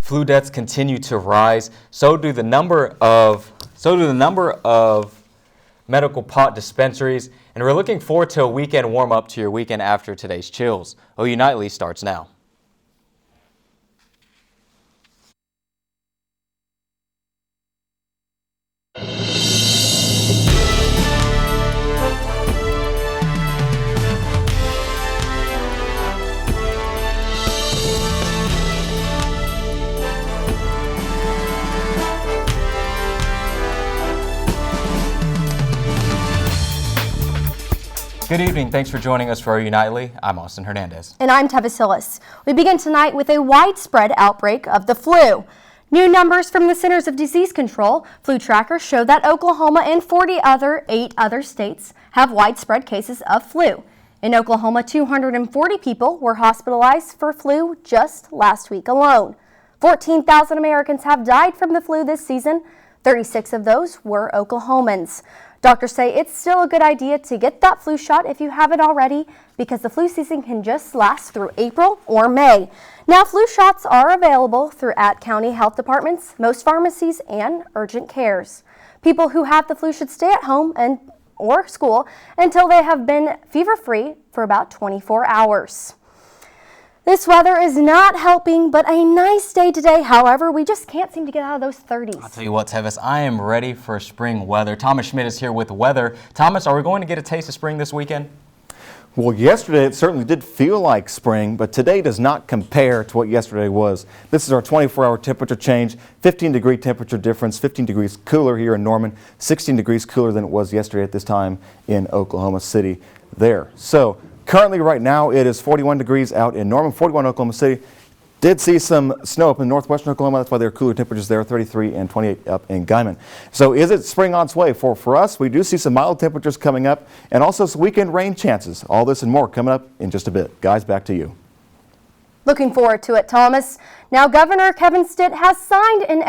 Flu deaths continue to rise. So do the number of medical pot dispensaries. And we're looking forward to a weekend warm up to your weekend after today's chills. OU Nightly starts now. Good evening. Thanks for joining us for OU Nightly. I'm Austin Hernandez. And I'm Tevis, Hillis. We begin tonight with a widespread outbreak of the flu. New numbers from the Centers of Disease Control Flu Tracker show that Oklahoma and 8 other states have widespread cases of flu. In Oklahoma, 240 people were hospitalized for flu just last week alone. 14,000 Americans have died from the flu this season. 36 of those were Oklahomans. Doctors say it's still a good idea to get that flu shot if you haven't already, because the flu season can just last through April or May. Now, flu shots are available throughout county health departments, most pharmacies, and urgent cares. People who have the flu should stay at home or school until they have been fever-free for about 24 hours. This weather is not helping, but a nice day today. However, we just can't seem to get out of those 30s. I'll tell you what, Tevis, I am ready for spring weather. Thomas Schmidt is here with weather. Thomas, are we going to get a taste of spring this weekend? Well, yesterday it certainly did feel like spring, but today does not compare to what yesterday was. This is our 24-hour temperature change, 15-degree temperature difference, 15 degrees cooler here in Norman, 16 degrees cooler than it was yesterday at this time in Oklahoma City there. So currently right now it is 41 degrees out in Norman, 41 in Oklahoma City. Did see some snow up in northwestern Oklahoma. That's why there are cooler temperatures there, 33 and 28 up in Guyman. So is it spring on its way? For us, we do see some mild temperatures coming up and also some weekend rain chances. All this and more coming up in just a bit. Guys, back to you. Looking forward to it, Thomas. Now, Governor Kevin Stitt has signed an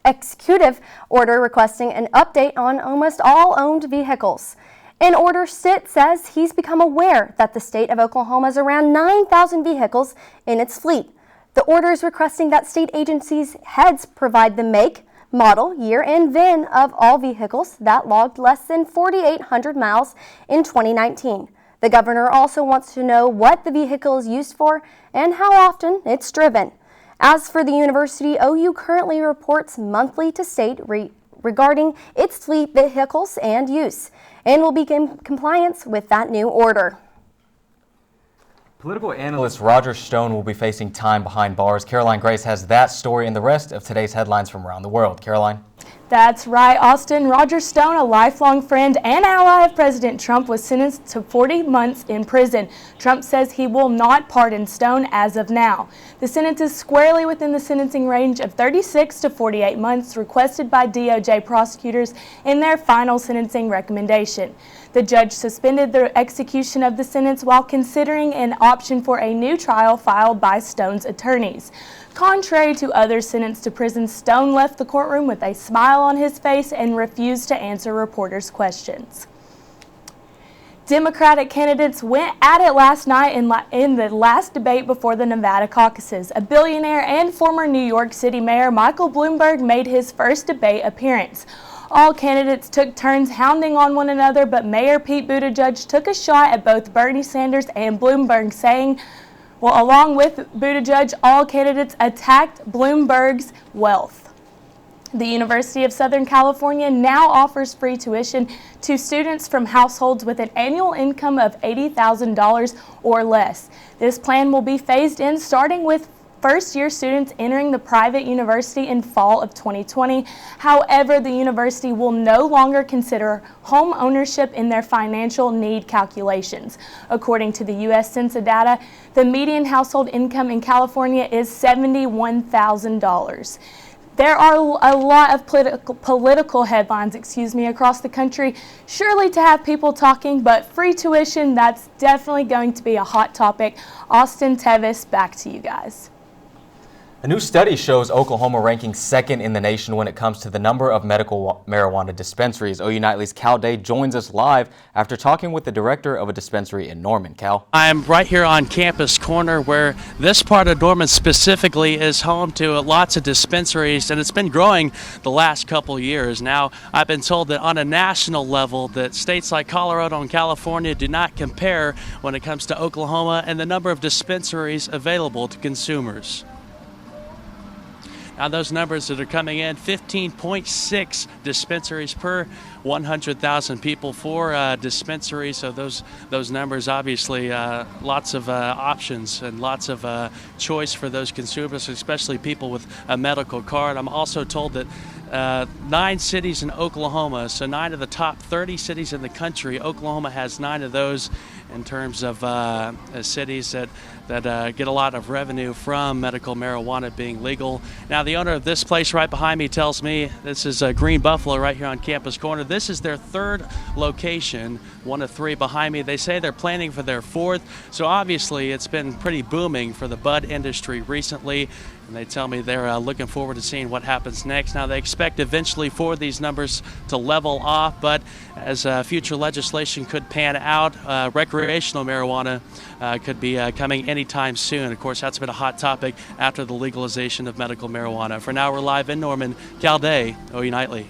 executive order requesting an update on almost all owned vehicles. In order, Stitt says he's become aware that the state of Oklahoma has around 9,000 vehicles in its fleet. The order is requesting that state agencies' heads provide the make, model, year, and VIN of all vehicles that logged less than 4,800 miles in 2019. The governor also wants to know what the vehicle is used for and how often it's driven. As for the university, OU currently reports monthly to state regarding its fleet vehicles and use, and will begin compliance with that new order. Political analyst Roger Stone will be facing time behind bars. Caroline Grace has that story and the rest of today's headlines from around the world. Caroline? That's right, Austin. Roger Stone, a lifelong friend and ally of President Trump, was sentenced to 40 months in prison. Trump says he will not pardon Stone as of now. The sentence is squarely within the sentencing range of 36 to 48 months requested by DOJ prosecutors in their final sentencing recommendation. The judge suspended the execution of the sentence while considering an option for a new trial filed by Stone's attorneys. Contrary to others sentenced to prison, Stone left the courtroom with a smile on his face and refused to answer reporters' questions. Democratic candidates went at it last night in the last debate before the Nevada caucuses. A billionaire and former New York City Mayor Michael Bloomberg made his first debate appearance. All candidates took turns hounding on one another, but Mayor Pete Buttigieg took a shot at both Bernie Sanders and Bloomberg, saying, well, along with Buttigieg, all candidates attacked Bloomberg's wealth. The University of Southern California now offers free tuition to students from households with an annual income of $80,000 or less. This plan will be phased in starting with first-year students entering the private university in fall of 2020. However, the university will no longer consider home ownership in their financial need calculations. According to the U.S. Census data, the median household income in California is $71,000. There are a lot of political headlines, across the country, surely to have people talking, but free tuition, that's definitely going to be a hot topic. Austin, Tevis, back to you guys. A new study shows Oklahoma ranking second in the nation when it comes to the number of medical marijuana dispensaries. OU Nightly's Cal Day joins us live after talking with the director of a dispensary in Norman. Cal. I'm right here on Campus Corner, where this part of Norman specifically is home to lots of dispensaries, and it's been growing the last couple years. Now, I've been told that on a national level that states like Colorado and California do not compare when it comes to Oklahoma and the number of dispensaries available to consumers. Now those numbers that are coming in, 15.6 dispensaries per 100,000 people for dispensaries. So those numbers, obviously, lots of options and lots of choice for those consumers, especially people with a medical card. I'm also told that 9 cities in Oklahoma, so 9 of the top 30 cities in the country, Oklahoma has 9 of those in terms of cities that get a lot of revenue from medical marijuana being legal. Now, the owner of this place right behind me tells me, this is Green Buffalo right here on Campus Corner. This is their 3rd location, 1 of 3 behind me. They say they're planning for their 4th, so obviously it's been pretty booming for the bud industry recently. And they tell me they're looking forward to seeing what happens next. Now, they expect eventually for these numbers to level off, but as future legislation could pan out, recreational marijuana could be coming anytime soon. Of course, that's been a hot topic after the legalization of medical marijuana. For now, we're live in Norman. Cal Day, OU Nightly.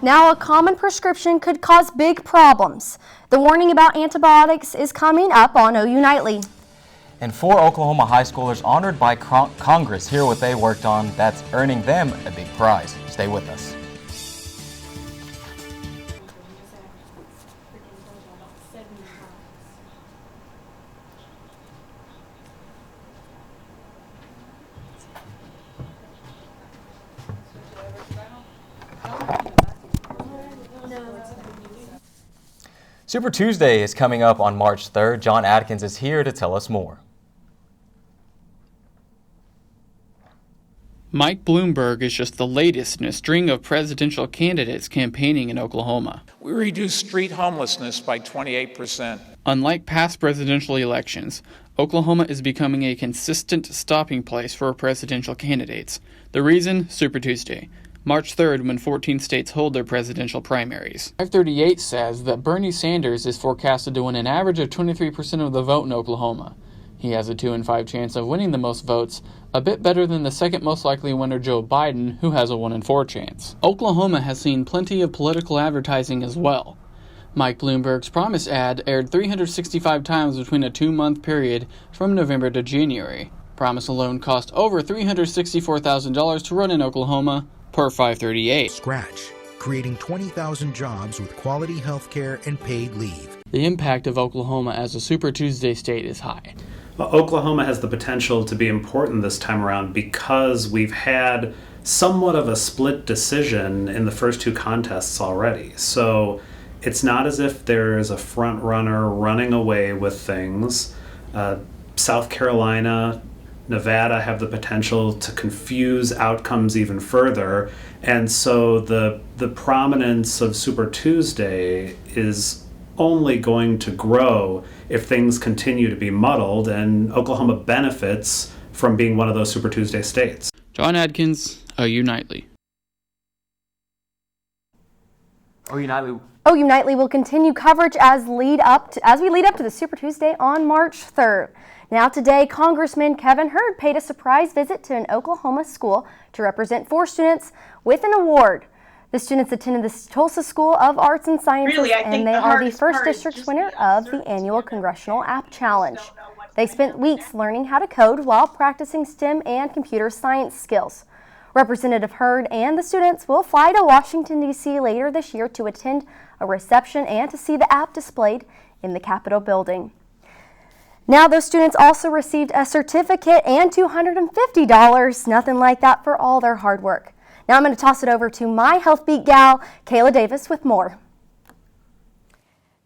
Now, a common prescription could cause big problems. The warning about antibiotics is coming up on OU Nightly. And 4 Oklahoma high schoolers honored by Congress hear what they worked on that's earning them a big prize. Stay with us. Super Tuesday is coming up on March 3rd. John Atkins is here to tell us more. Mike Bloomberg is just the latest in a string of presidential candidates campaigning in Oklahoma. We reduced street homelessness by 28%. Unlike past presidential elections, Oklahoma is becoming a consistent stopping place for presidential candidates. The reason? Super Tuesday, March 3rd, when 14 states hold their presidential primaries. 538 says that Bernie Sanders is forecasted to win an average of 23% of the vote in Oklahoma. He has a 2 in 5 chance of winning the most votes, a bit better than the second most likely winner, Joe Biden, who has a 1 in 4 chance. Oklahoma has seen plenty of political advertising as well. Mike Bloomberg's promise ad aired 365 times between a 2-month period from November to January. Promise alone cost over $364,000 to run in Oklahoma, per 538. Scratch, creating 20,000 jobs with quality health care and paid leave. The impact of Oklahoma as a Super Tuesday state is high. Well, Oklahoma has the potential to be important this time around because we've had somewhat of a split decision in the first 2 contests already. So it's not as if there is a front runner running away with things. South Carolina, Nevada have the potential to confuse outcomes even further. And so the prominence of Super Tuesday is only going to grow if things continue to be muddled, and Oklahoma benefits from being one of those Super Tuesday states. John Adkins, OU Nightly. OU Nightly. OU Nightly will continue coverage as we lead up to the Super Tuesday on March 3rd. Now today, Congressman Kevin Hurd paid a surprise visit to an Oklahoma school to represent 4 students with an award. The students attended the Tulsa School of Arts and Sciences, and they are the first district winner of the annual Congressional App Challenge. They spent weeks learning how to code while practicing STEM and computer science skills. Representative Hurd and the students will fly to Washington, D.C. later this year to attend a reception and to see the app displayed in the Capitol building. Now, those students also received a certificate and $250. Nothing like that for all their hard work. Now I'm going to toss it over to my Health Beat gal, Kayla Davis, with more.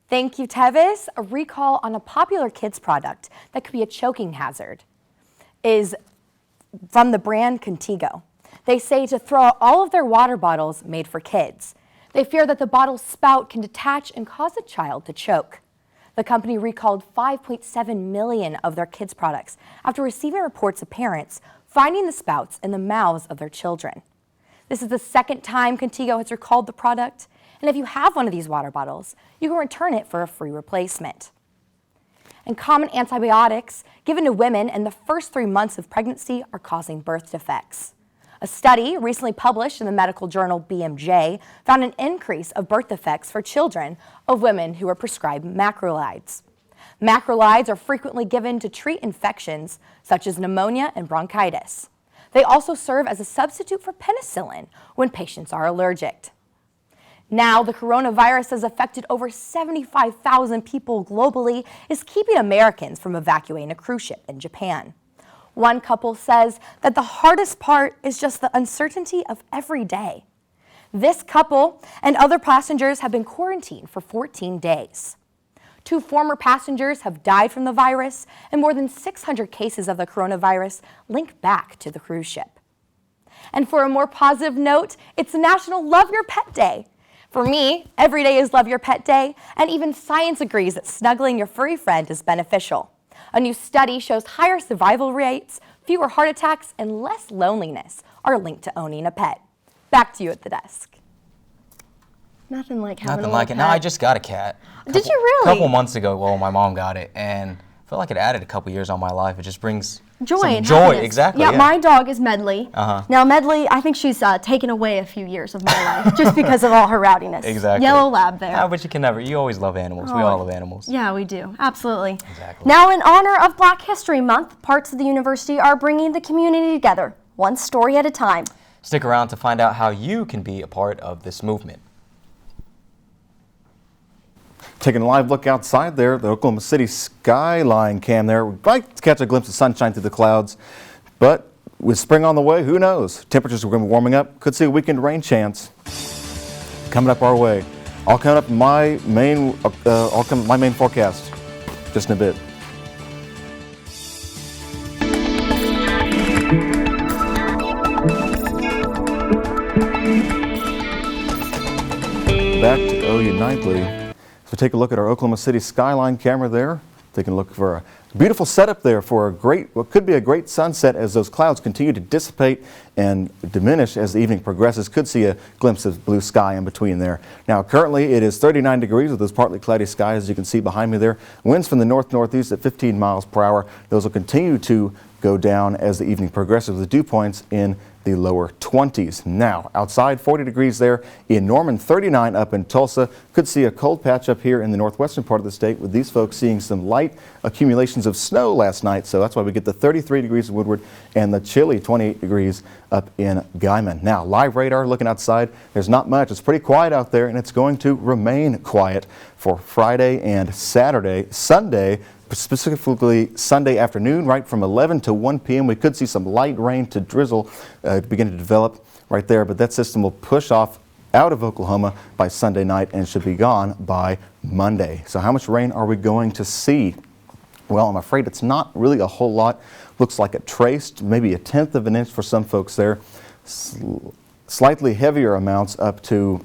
Thank you, Tevis. A recall on a popular kids product that could be a choking hazard is from the brand Contigo. They say to throw out all of their water bottles made for kids. They fear that the bottle's spout can detach and cause a child to choke. The company recalled 5.7 million of their kids' products after receiving reports of parents finding the spouts in the mouths of their children. This is the second time Contigo has recalled the product, and if you have one of these water bottles, you can return it for a free replacement. And common antibiotics given to women in the first 3 months of pregnancy are causing birth defects. A study recently published in the medical journal BMJ found an increase of birth defects for children of women who are prescribed macrolides. Macrolides are frequently given to treat infections such as pneumonia and bronchitis. They also serve as a substitute for penicillin when patients are allergic. Now, the coronavirus has affected over 75,000 people globally, is keeping Americans from evacuating a cruise ship in Japan. One couple says that the hardest part is just the uncertainty of every day. This couple and other passengers have been quarantined for 14 days. 2 former passengers have died from the virus, and more than 600 cases of the coronavirus link back to the cruise ship. And for a more positive note, it's National Love Your Pet Day. For me, every day is Love Your Pet Day, and even science agrees that snuggling your furry friend is beneficial. A new study shows higher survival rates, fewer heart attacks, and less loneliness are linked to owning a pet. Back to you at the desk. Nothing like having Nothing a like it. little No, I pet. just got a cat. Did you really? A couple months ago, well, my mom got it, and I feel like it added a couple years on my life. It just brings Joy some and joy. happiness. Exactly. Yeah, my dog is Medley. Uh-huh. Now Medley, I think she's taken away a few years of my life just because of all her rowdiness. Exactly. Yellow lab there. Yeah, but you can never. You always love animals. We all love animals. Yeah, we do. Absolutely. Exactly. Now, in honor of Black History Month, parts of the university are bringing the community together, one story at a time. Stick around to find out how you can be a part of this movement. Taking a live look outside there, the Oklahoma City skyline cam there. We'd like to catch a glimpse of sunshine through the clouds, but with spring on the way, who knows? Temperatures are going to be warming up. Could see a weekend rain chance coming up our way. All coming up in my main forecast just in a bit. Back to OU Nightly. So take a look at our Oklahoma City skyline camera there. Taking a look for a beautiful setup there for what could be a great sunset as those clouds continue to dissipate and diminish as the evening progresses. Could see a glimpse of blue sky in between there. Now currently it is 39 degrees with those partly cloudy skies as you can see behind me there. Winds from the north-northeast at 15 miles per hour. Those will continue to go down as the evening progresses with dew points in the lower 20s. Now, outside 40 degrees there in Norman, 39 up in Tulsa. Could see a cold patch up here in the northwestern part of the state with these folks seeing some light accumulations of snow last night. So that's why we get the 33 degrees in Woodward and the chilly 28 degrees up in Guyman. Now, live radar looking outside. There's not much. It's pretty quiet out there, and it's going to remain quiet for Friday and Saturday. Sunday, specifically Sunday afternoon, right from 11 to 1 p.m. We could see some light rain to drizzle begin to develop right there, but that system will push off out of Oklahoma by Sunday night and should be gone by Monday. So how much rain are we going to see? Well, I'm afraid it's not really a whole lot. Looks like a trace, maybe 1/10 of an inch for some folks there. Slightly heavier amounts up to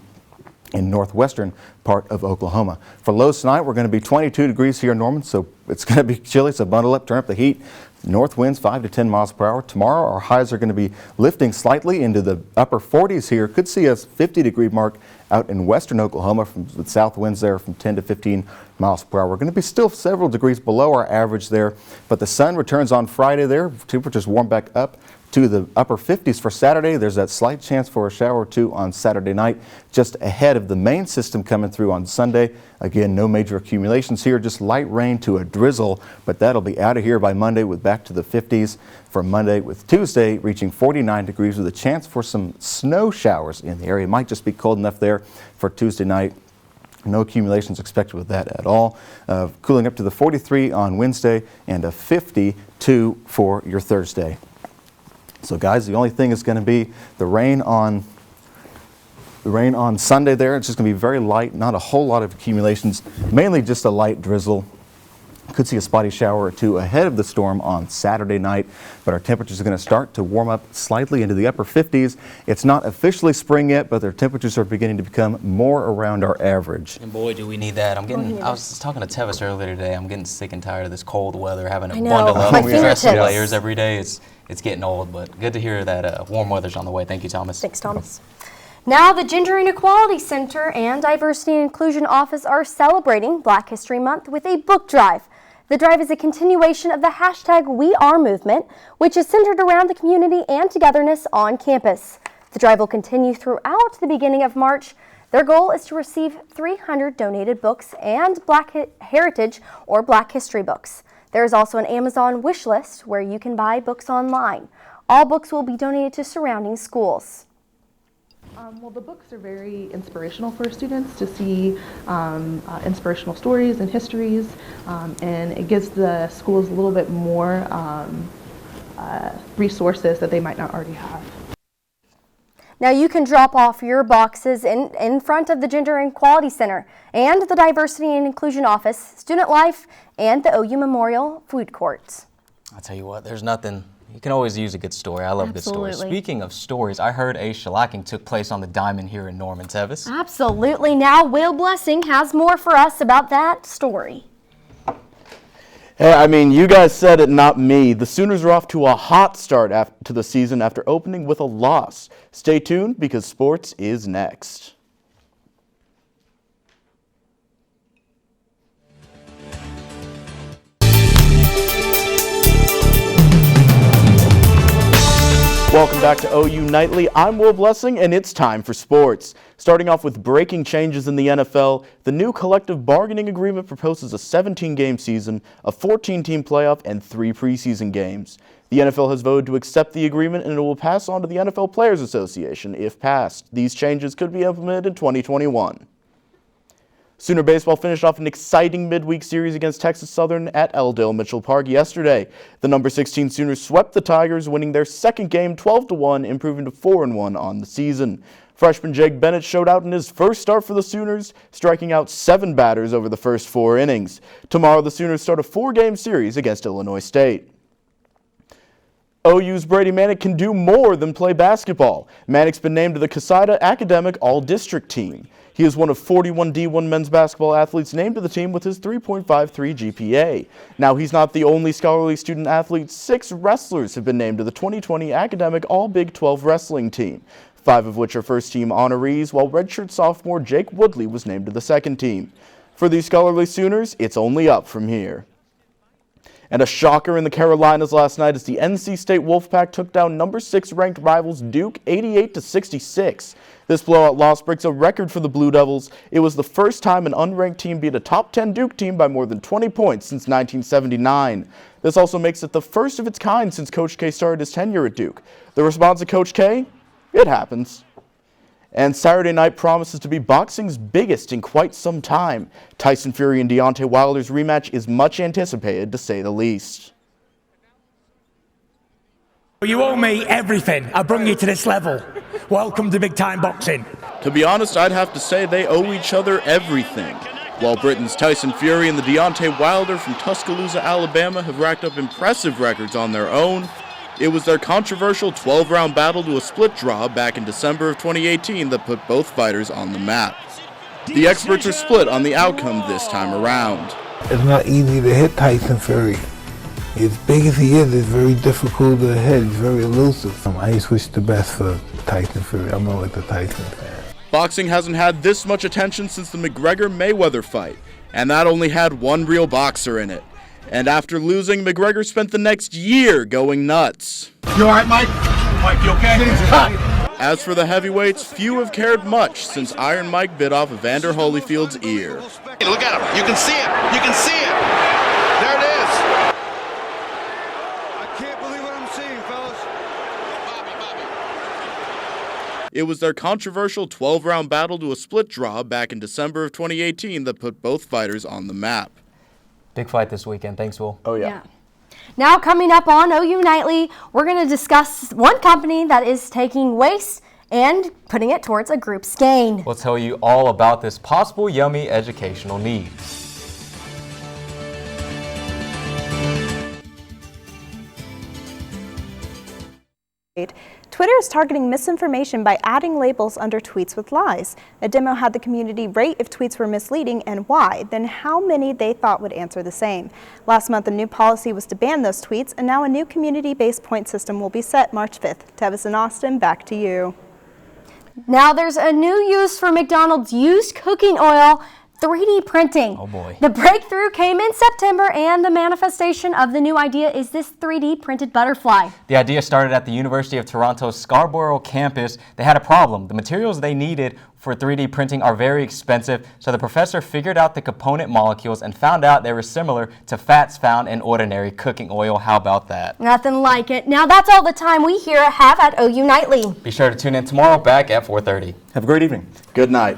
in northwestern part of Oklahoma. For lows tonight, we're going to be 22 degrees here in Norman, so it's going to be chilly, so bundle up, turn up the heat. North winds 5 to 10 miles per hour. Tomorrow, our highs are going to be lifting slightly into the upper 40s here. Could see a 50-degree mark out in western Oklahoma with south winds there from 10 to 15 miles per hour. We're going to be still several degrees below our average there, but the sun returns on Friday there. Temperatures warm back up to the upper 50s for Saturday. There's that slight chance for a shower or two on Saturday night, just ahead of the main system coming through on Sunday. Again, no major accumulations here, just light rain to a drizzle, but that'll be out of here by Monday with back to the 50s for Monday, with Tuesday reaching 49 degrees with a chance for some snow showers in the area. It might just be cold enough there for Tuesday night. No accumulations expected with that at all. Cooling up to the 43 on Wednesday and a 52 for your Thursday. So guys, the only thing is going to be the rain on Sunday there. It's just going to be very light, not a whole lot of accumulations, mainly just a light drizzle. could see a spotty shower or two ahead of the storm on Saturday night, but our temperatures are going to start to warm up slightly into the upper 50s. It's not officially spring yet, but their temperatures are beginning to become more around our average. And boy, do we need that. I was talking to Tevis earlier today. I'm getting sick and tired of this cold weather, having to bundle up My and dress in fingertips. layers every day. It's getting old, but good to hear that warm weather's on the way. Thank you, Thomas. Thanks, Thomas. Now, the Gender and Equality Center and Diversity and Inclusion Office are celebrating Black History Month with a book drive. The drive is a continuation of the #WeAre movement, which is centered around the community and togetherness on campus. The drive will continue throughout the beginning of March. Their goal is to receive 300 donated books and Black Heritage or Black History books. There is also an Amazon wish list where you can buy books online. All books will be donated to surrounding schools. Well, the books are very inspirational for students to see inspirational stories and histories, and it gives the schools a little bit more resources that they might not already have. Now you can drop off your boxes in front of the Gender and Equality Center and the Diversity and Inclusion Office, Student Life, and the OU Memorial Food Court. I'll tell you what, there's nothing. You can always use a good story. I love good stories. Speaking of stories, I heard a shellacking took place on the Diamond here in Norman, Tevis. Absolutely. Now Will Blessing has more for us about that story. Hey, I mean, you guys said it, not me. The Sooners are off to a hot start to the season after opening with a loss. Stay tuned because sports is next. Welcome back to OU Nightly. I'm Will Blessing, and it's time for sports. Starting off with breaking changes in the NFL, the new collective bargaining agreement proposes a 17-game season, a 14-team playoff, and 3 preseason games. The NFL has voted to accept the agreement, and it will pass on to the NFL Players Association if passed. These changes could be implemented in 2021. Sooner baseball finished off an exciting midweek series against Texas Southern at L. Mitchell Park yesterday. The number 16 Sooners swept the Tigers, winning their second game 12-1, improving to 4-1 on the season. Freshman Jake Bennett showed out in his first start for the Sooners, striking out 7 batters over the first 4 innings. Tomorrow, the Sooners start a 4-game series against Illinois State. OU's Brady Manick can do more than play basketball. Manick's been named to the Casada Academic All-District team. He is one of 41 D1 men's basketball athletes named to the team with his 3.53 GPA. Now, he's not the only scholarly student athlete. 6 wrestlers have been named to the 2020 Academic All-Big 12 wrestling team, 5 of which are first-team honorees, while redshirt sophomore Jake Woodley was named to the second team. For these scholarly Sooners, it's only up from here. And a shocker in the Carolinas last night as the NC State Wolfpack took down number 6 ranked rivals Duke 88-66. This blowout loss breaks a record for the Blue Devils. It was the first time an unranked team beat a top 10 Duke team by more than 20 points since 1979. This also makes it the first of its kind since Coach K started his tenure at Duke. The response of Coach K? It happens. And Saturday night promises to be boxing's biggest in quite some time. Tyson Fury and Deontay Wilder's rematch is much anticipated, to say the least. You owe me everything. I bring you to this level. Welcome to big time boxing. To be honest, I'd have to say they owe each other everything. While Britain's Tyson Fury and the Deontay Wilder from Tuscaloosa, Alabama have racked up impressive records on their own, it was their controversial 12-round battle to a split draw back in December of 2018 that put both fighters on the map. The experts are split on the outcome this time around. It's not easy to hit Tyson Fury. As big as he is, it's very difficult to hit. He's very elusive. I just wish the best for Tyson Fury. I'm always a Tyson fan. Boxing hasn't had this much attention since the McGregor-Mayweather fight, and that only had one real boxer in it. And after losing, McGregor spent the next year going nuts. You all right, Mike? Mike, you okay? As for the heavyweights, few have cared much since Iron Mike bit off Evander Holyfield's ear. Hey, look at him. You can see it. You can see it. There it is. I can't believe what I'm seeing, fellas. It was their controversial 12-round battle to a split draw back in December of 2018 that put both fighters on the map. Big fight this weekend. Thanks, Will. Oh, yeah. Now coming up on OU Nightly, we're going to discuss one company that is taking waste and putting it towards a group's gain. We'll tell you all about this possible yummy educational need. Twitter is targeting misinformation by adding labels under tweets with lies. A demo had the community rate if tweets were misleading and why, then how many they thought would answer the same. Last month, a new policy was to ban those tweets, and now a new community-based point system will be set March 5th. Tevis and Austin, back to you. Now there's a new use for McDonald's used cooking oil, 3D printing. Oh boy. The breakthrough came in September, and the manifestation of the new idea is this 3D printed butterfly. The idea started at the University of Toronto's Scarborough campus. They had a problem. The materials they needed for 3D printing are very expensive, so the professor figured out the component molecules and found out they were similar to fats found in ordinary cooking oil. How about that? Nothing like it. Now that's all the time we here have at OU Nightly. Be sure to tune in tomorrow back at 4:30. Have a great evening. Good night.